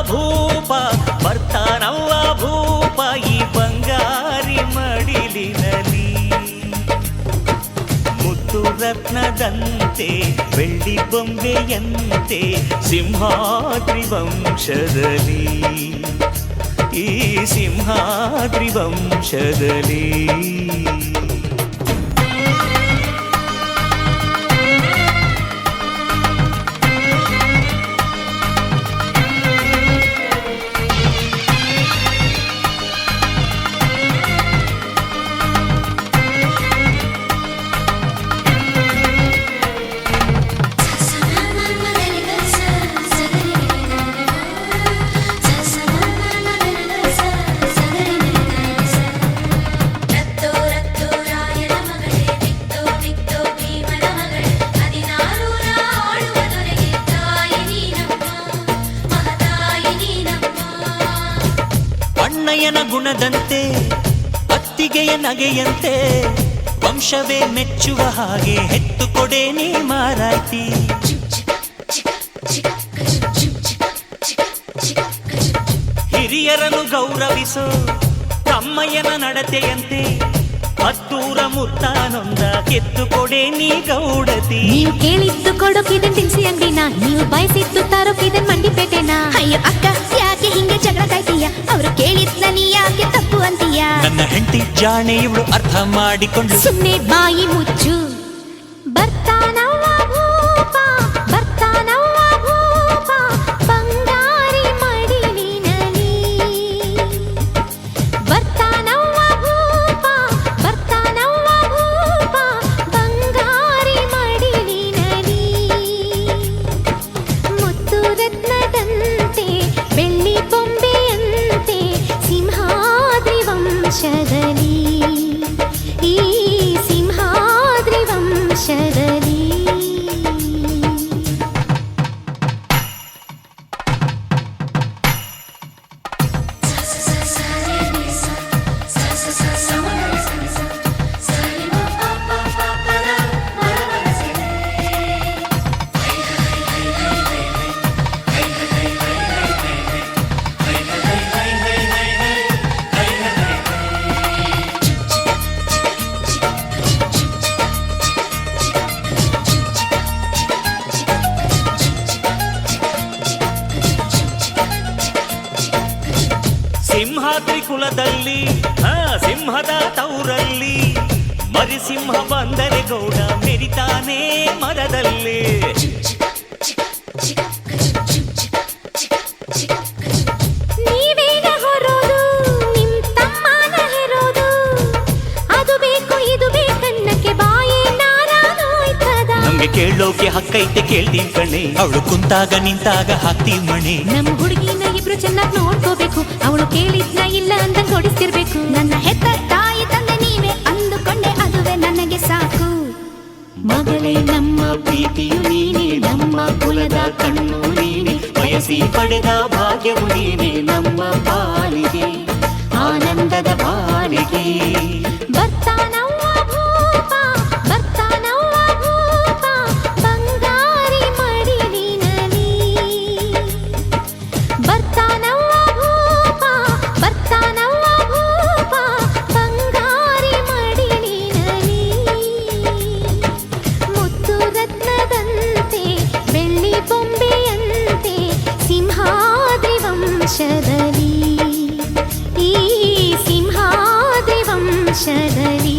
ಭೂಪ ಬರ್ತಾನವ್ವ ಭೂಪ ಈ ಬಂಗಾರಿ ಮಡಿಲಿನಲ್ಲಿ ಮುತ್ತು ರತ್ನದಂತೆ ಬೆಳ್ಳಿ ಬೊಂಬೆಯಂತೆ ಸಿಂಹಾದ್ರಿ ವಂಶದಲ್ಲಿ ಈ ಸಿಂಹಾದ್ರಿ ವಂಶದಲ್ಲಿ ಅಣ್ಣಯ್ಯನ ಗುಣದಂತೆ ಅತ್ತಿಗೆಯ ನಗೆಯಂತೆ ವಂಶವೇ ಮೆಚ್ಚುವ ಹಾಗೆ ಹೆತ್ತು ಕೊಡೆ ನೀ ಮಾರಾಯ್ತಿ ಹಿರಿಯರನ್ನು ಗೌರವಿಸೋ ತಮ್ಮಯ್ಯನ ನಡತೆಯಂತೆ ಹತ್ತೂರ ಮುತ್ತಾನೊಂದ ಕೆತ್ತು ಕೊಡೆ ನೀ ಗೌಡತಿ ನೀವು ಕೇಳಿದ್ದು ಕೊಡೋಕಿದೆ ತಿನ್ಸಿ ಅಂಗಡಿನ ನೀವು ಬಯಸಿದ್ದು ತರೋಕಿದೆ ಮಂಡಿಪೇಟೆನ ಅಯ್ಯೋ ಅಕ್ಕ ಯಾಕೆ ಹಿಂಗೆ ಜಗಳ ಕಾಯ್ತೀಯ ಅವರು ಕೇಳಿದ್ನ ನೀ ಯಾಕೆ ತಪ್ಪು ಅಂತೀಯ ನನ್ನ ಹೆಂಡತಿ ಜಾಣೆ ಇವಳು ಅರ್ಥ ಮಾಡಿಕೊಂಡು ಸುಮ್ಮನೆ ಬಾಯಿ ಮುಚ್ಚು ಬರ್ತಾನವ್ವ ಭೂಪ ಬರ್ತಾನವ್ವ ಭೂಪ ಬಂಗಾರಿ ಮಡಿಲಿನಲ್ಲಿ ಬರ್ತಾನವ್ವ ಭೂಪ ಬರ್ತಾನವ್ವ ಭೂಪ ಬಂಗಾರಿ ಮಡಿಲಿನಲ್ಲಿ ಮುತ್ತು ರತ್ನದಂತೆ ಬೆಳ್ಳಿ ಬೊಂಬೆಯಂತೆ ಸಿಂಹಾದ್ರಿ ವಂಶದಲ್ಲಿ ಈ ಸಿಂಹಾದ್ರಿ ವಂಶದಲ್ಲಿ ಸಿಂಹಾದ್ರಿ ಕುಲದಲ್ಲಿ ಸಿಂಹದ ತೌರಲ್ಲಿ ಮರಿಸಿಂಹ ಬಂದರೆ ಗೌಡ ಮೆರಿತಾನೆ ಮರದಲ್ಲಿ ನೀವೇನ ಹೊರೋದು ನಿಮ್ ತಮ್ಮನ ಹೆರೋದು ಅದು ಬೇಕು ಇದು ಬೇಕನ್ನಕ್ಕೆ ಬಾಯೇ ನಾರಾನೋಯ್ತದ ನಮ್ಗೆ ಕೇಳೋಕೆ ಹಕ್ಕೈತೆ ಕೇಳ್ತೀವಿ ಕಣೆ ಅವಳು ಕುಂತಾಗ ನಿಂತಾಗ ಹಾಕ್ತೀವಿ ಮಣೆ ನಮ್ಮ ಹುಡುಗಿನ ಇಬ್ರು ಚೆನ್ನಾಗಿ ನೋಡ್ಕೋಬೇಕು ಅವಳು ಕೇಳಿದ್ನ ಇಲ್ಲ ಅಂತ ಕೊಡಿಸ್ತಿರ್ಬೇಕು ನನ್ನ ಹೆತ್ತ ತಾಯಿ ತಂದೆ ನೀವೇ ಅಂದುಕೊಂಡೆ ಅದುವೇ ನನಗೆ ಸಾಕು ಮಗಳೇ ನಮ್ಮ ಪ್ರೀತಿಯು ನೀನೆ ನಮ್ಮ ಕುಲದ ಕಣ್ಣು ನೀನೆ ಬಯಸಿ ಪಡೆದ ಭಾಗ್ಯವು ನೀನೆ ನಮ್ಮ ಪಾಲಿಗೆ ಆನಂದದ ಪಾಲಿಗೆ ಬರ್ತಾನವ್ವ ಭೂಪ ಬರ್ತಾನವ್ವ ಭೂಪ ಬಂಗಾರಿ ಮಡಿಲಿನಲ್ಲಿ ಬರ್ತಾನವ್ವ ಭೂಪ ಬರ್ತಾನವ್ವ ಭೂಪ ಬಂಗಾರಿ ಮಡಿಲಿನಲ್ಲಿ ಮುತ್ತು ರತ್ನದಂತೆ ಬೆಳ್ಳಿ ಬೊಂಬೆಯಂತೆ ಸಿಂಹಾದ್ರಿ ವಂಶದಲ್ಲಿ ಈ ಸಿಂಹಾದ್ರಿ ವಂಶದಲ್ಲಿ